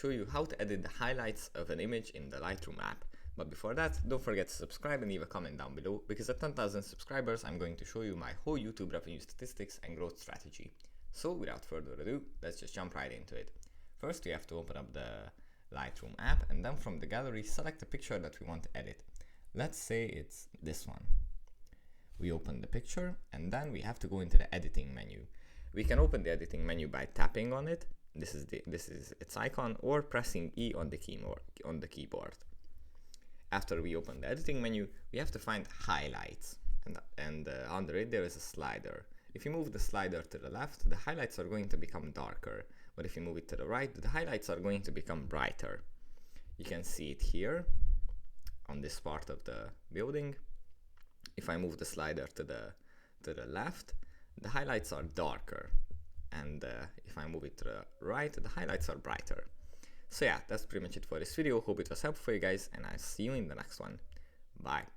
show you how to edit the highlights of an image in the Lightroom app. But before that, don't forget to subscribe and leave a comment down below, because at 10,000 subscribers I'm going to show you my whole YouTube revenue statistics and growth strategy. So without further ado, let's just jump right into it. First we have to open up the Lightroom app, and then from the gallery select the picture that we want to edit. Let's say it's this one. We open the picture and then we have to go into the editing menu. We can open the editing menu by tapping on it. This is its icon, or pressing E on the keyboard. After we open the editing menu, we have to find highlights, and under it there is a slider. If you move the slider to the left, the highlights are going to become darker, but if you move it to the right, the highlights are going to become brighter. You can see it here on this part of the building. If I move the slider to the left, the highlights are darker, and if I move it to the right, the highlights are brighter. So yeah, that's pretty much it for this video. Hope it was helpful for you guys, and I'll see you in the next one. Bye.